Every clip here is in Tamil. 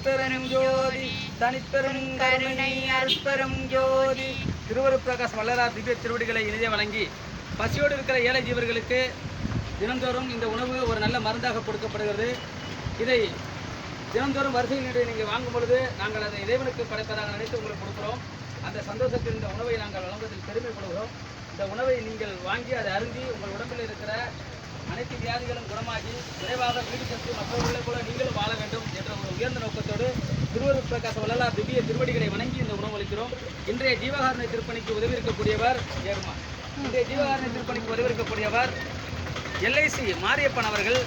அருட்பெரும் ஜோதி தனிப்பெரும் கருணை அருட்பெரும் ஜோதி. திருவருட்பிரகாச வள்ளலார் திவ்ய திருவடிகளை இணைய வழங்கி பசியோடு இருக்கிற ஏழை ஜீவர்களுக்கு தினந்தோறும் இந்த உணவு ஒரு நல்ல மருந்தாக கொடுக்கப்படுகிறது. இதை தினந்தோறும் வரிசையினுடைய நீங்கள் வாங்கும் பொழுது நாங்கள் அதை இறைவனுக்கு படைப்பதாக நினைத்து உங்களுக்கு கொடுக்குறோம். அந்த சந்தோஷத்தில் இந்த உணவை நாங்கள் வழங்குவதில் பெருமைப்படுகிறோம். இந்த உணவை நீங்கள் வாங்கி அதை அருந்தி உங்கள் உடம்பில் இருக்கிற அனைத்து வியாதிகளும் குணமாகி விரைவாக வீடு சென்று மற்றவர்களை போல நீங்களும் வாழ வேண்டும் என்ற ஒரு உயர்ந்த நோக்கத்தோடு திருவருட்பிரகாச வள்ளலார் திவ்ய திருவடிகளை வணங்கி இந்த உணவு அளிக்கிறோம். இன்றைய ஜீவகாருண்ய திருப்பணிக்கு உதவியிருக்கக்கூடியவர் ஏர்மா. இன்றைய ஜீவகாருண்ய திருப்பணிக்கு உதவியிருக்கக்கூடியவர் எல்ஐசி மாரியப்பன் அவர்கள்.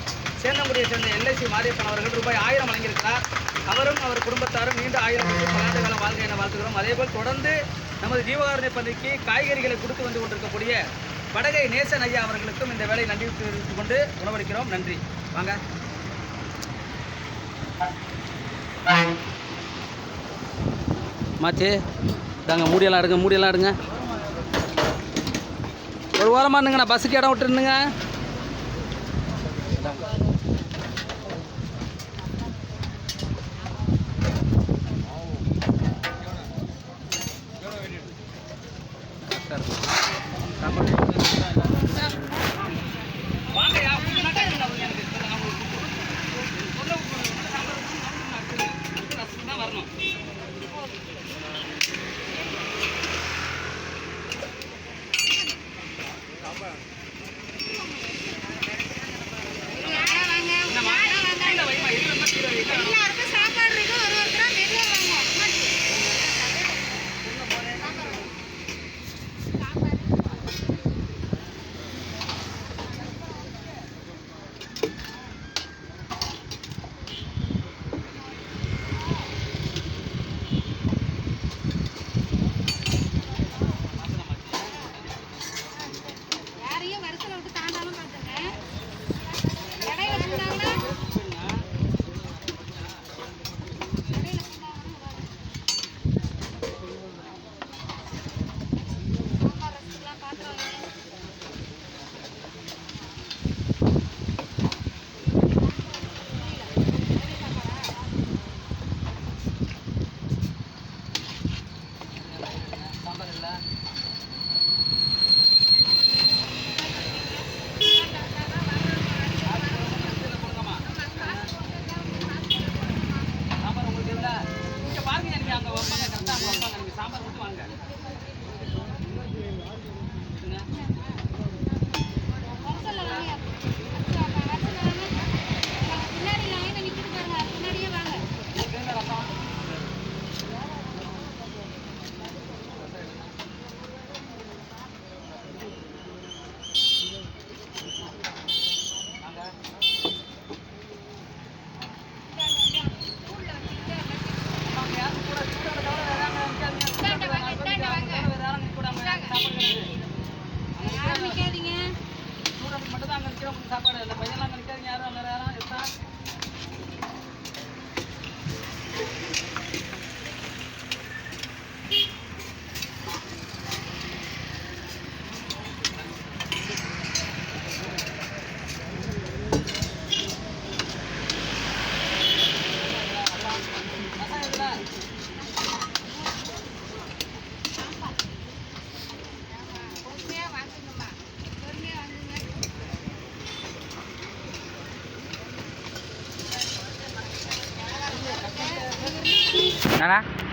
சேந்தங்குடியை சேர்ந்த எல்ஐசி மாரியப்பன் அவர்கள் ரூபாய் 1000 வழங்கியிருக்கிறார். அவரும் அவர் குடும்பத்தாரும் நீண்ட 1000 பல்லாண்டு காலம் வாழ்க்கை என வாழ்த்துகிறோம். அதேபோல் தொடர்ந்து நமது ஜீவகாருண்ய பணிக்கு காய்கறிகளை கொடுத்து வந்து கொண்டிருக்கக்கூடிய படகை நேசன் ஐயா அவர்களுக்கும் இந்த வேலை நன்றி தெரிவித்துக் கொண்டு உணவளிக்கிறோம். நன்றி. வாங்க மாச்சி, தாங்க மூடியெல்லாம் எடுங்க, மூடியெல்லாம் எடுங்க. ஒரு ஓரமாக இருந்துங்கண்ணா, பஸ்ஸுக்கு இடம் விட்டுருந்துங்க. சாப்பாடு இல்லை, பையன்லாம் நினைக்காதீங்க. யாரும் வேற யாரும் இருக்கா? Nana